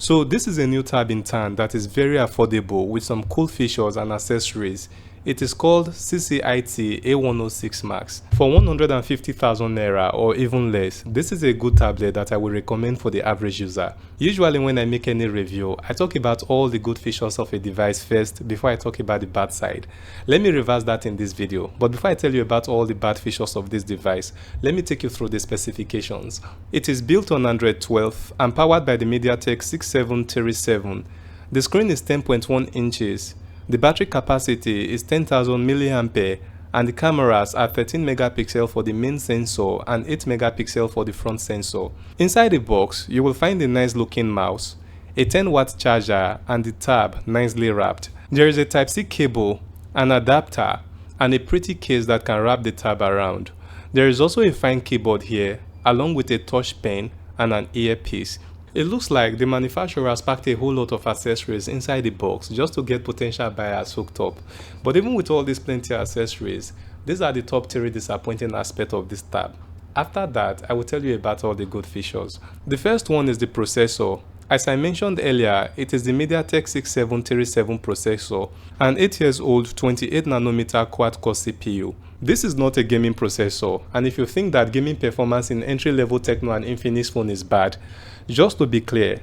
So this is a new tab in town that is very affordable with some cool features and accessories. It is called CCIT A106 Max. For 150,000 naira or even less, this is a good tablet that I will recommend for the average user. Usually when I make any review, I talk about all the good features of a device first before I talk about the bad side. Let me reverse that in this video, but before I tell you about all the bad features of this device, let me take you through the specifications. It is built on Android 12 and powered by the MediaTek 6737. The screen is 10.1 inches. The battery capacity is 10,000 mAh and the cameras are 13 megapixel for the main sensor and 8 megapixel for the front sensor. Inside the box, you will find a nice looking mouse, a 10-watt charger and the tab nicely wrapped. There is a Type-C cable, an adapter and a pretty case that can wrap the tab around. There is also a fine keyboard here along with a touch pen and an earpiece. It looks like the manufacturer has packed a whole lot of accessories inside the box just to get potential buyers hooked up. But even with all these plenty of accessories, these are the top 3 disappointing aspects of this tab. After that, I will tell you about all the good features. The first one is the processor. As I mentioned earlier, it is the MediaTek 6737 processor, an 8 years old 28nm quad-core CPU. This is not a gaming processor, and if you think that gaming performance in entry-level Tecno and Infinix phone is bad, just to be clear,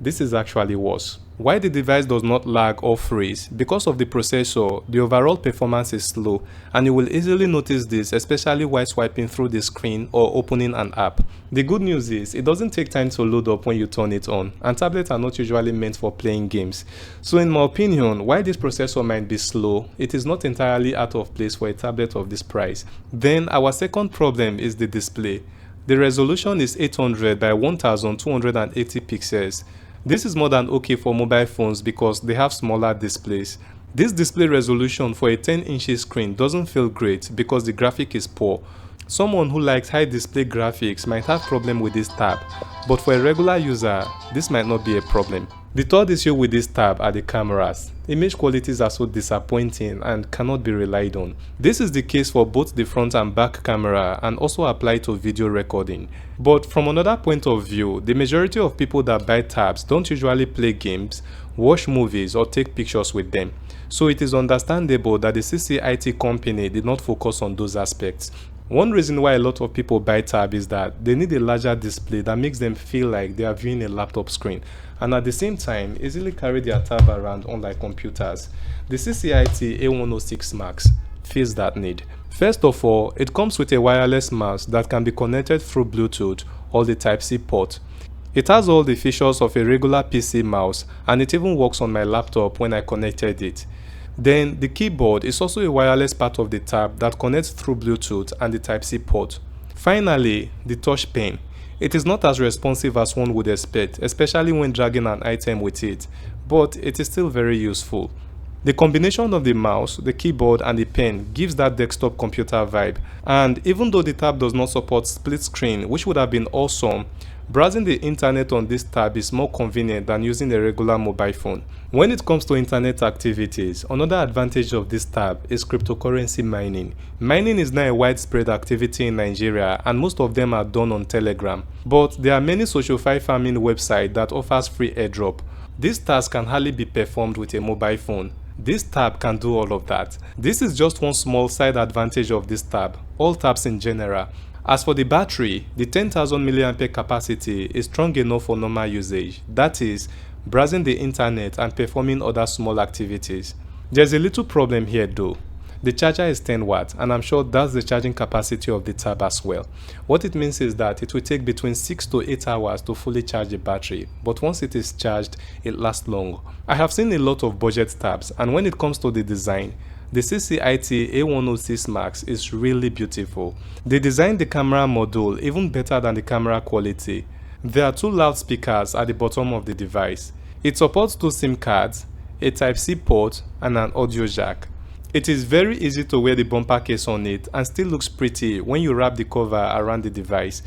this is actually worse. Why the device does not lag or freeze? Because of the processor, the overall performance is slow, and you will easily notice this, especially while swiping through the screen or opening an app. The good news is, it doesn't take time to load up when you turn it on, and tablets are not usually meant for playing games. So in my opinion, while this processor might be slow, it is not entirely out of place for a tablet of this price. Then our second problem is the display. The resolution is 800 by 1280 pixels. This is more than okay for mobile phones because they have smaller displays. This display resolution for a 10-inch screen doesn't feel great because the graphic is poor. Someone who likes high display graphics might have problem with this tab, but for a regular user, this might not be a problem. The third issue with this tab are the cameras. Image qualities are so disappointing and cannot be relied on. This is the case for both the front and back camera and also apply to video recording. But from another point of view, the majority of people that buy tabs don't usually play games, watch movies or take pictures with them. So it is understandable that the CCIT company did not focus on those aspects. One reason why a lot of people buy tab is that they need a larger display that makes them feel like they are viewing a laptop screen, and at the same time easily carry their tab around unlike computers. The CCIT A106 Max fills that need. First of all, it comes with a wireless mouse that can be connected through Bluetooth or the Type-C port. It has all the features of a regular PC mouse, and it even works on my laptop when I connected it. Then the keyboard is also a wireless part of the tab that connects through Bluetooth and the Type-C port. Finally, the touch pen. It is not as responsive as one would expect, especially when dragging an item with it, but it is still very useful. The combination of the mouse, the keyboard and the pen gives that desktop computer vibe, and even though the tab does not support split screen, which would have been awesome, browsing the internet on this tab is more convenient than using a regular mobile phone. When it comes to internet activities, another advantage of this tab is cryptocurrency mining. Mining is now a widespread activity in Nigeria and most of them are done on Telegram. But there are many social-fi farming websites that offers free airdrop. This task can hardly be performed with a mobile phone. This tab can do all of that. This is just one small side advantage of this tab, all tabs in general. As for the battery, the 10,000 mAh capacity is strong enough for normal usage, that is, browsing the internet and performing other small activities. There's a little problem here though. The charger is 10 watts and I'm sure that's the charging capacity of the tab as well. What it means is that it will take between 6 to 8 hours to fully charge the battery, but once it is charged, it lasts long. I have seen a lot of budget tabs, and when it comes to the design, the CCIT A106 Max is really beautiful. They designed the camera module even better than the camera quality. There are 2 loudspeakers at the bottom of the device. It supports 2 SIM cards, a Type-C port and an audio jack. It is very easy to wear the bumper case on it and still looks pretty when you wrap the cover around the device.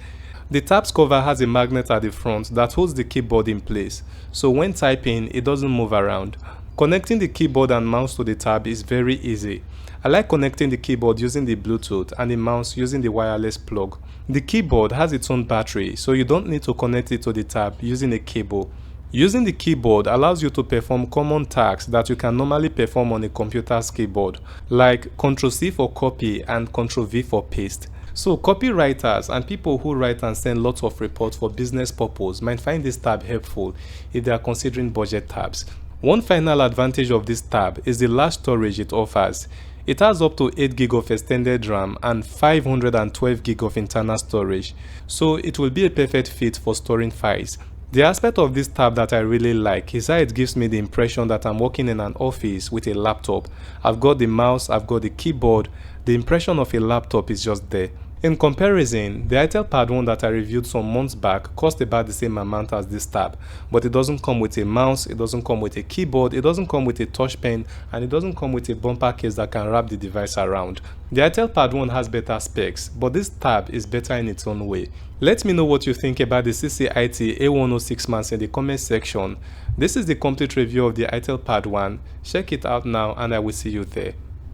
The tab's cover has a magnet at the front that holds the keyboard in place, so when typing it doesn't move around. Connecting the keyboard and mouse to the tab is very easy. I like connecting the keyboard using the Bluetooth and the mouse using the wireless plug. The keyboard has its own battery, so you don't need to connect it to the tab using a cable. Using the keyboard allows you to perform common tasks that you can normally perform on a computer's keyboard, like Ctrl+C for copy and Ctrl+V for paste. So copywriters and people who write and send lots of reports for business purpose might find this tab helpful if they are considering budget tabs. One final advantage of this tab is the large storage it offers. It has up to 8GB of extended RAM and 512GB of internal storage, so it will be a perfect fit for storing files. The aspect of this tab that I really like is how it gives me the impression that I'm working in an office with a laptop. I've got the mouse, I've got the keyboard, the impression of a laptop is just there. In comparison, the ITEL Pad 1 that I reviewed some months back cost about the same amount as this tab, but it doesn't come with a mouse, it doesn't come with a keyboard, it doesn't come with a touch pen, and it doesn't come with a bumper case that can wrap the device around. The ITEL Pad 1 has better specs, but this tab is better in its own way. Let me know what you think about the CCIT A106 Max in the comment section. This is the complete review of the ITEL Pad 1. Check it out now and I will see you there.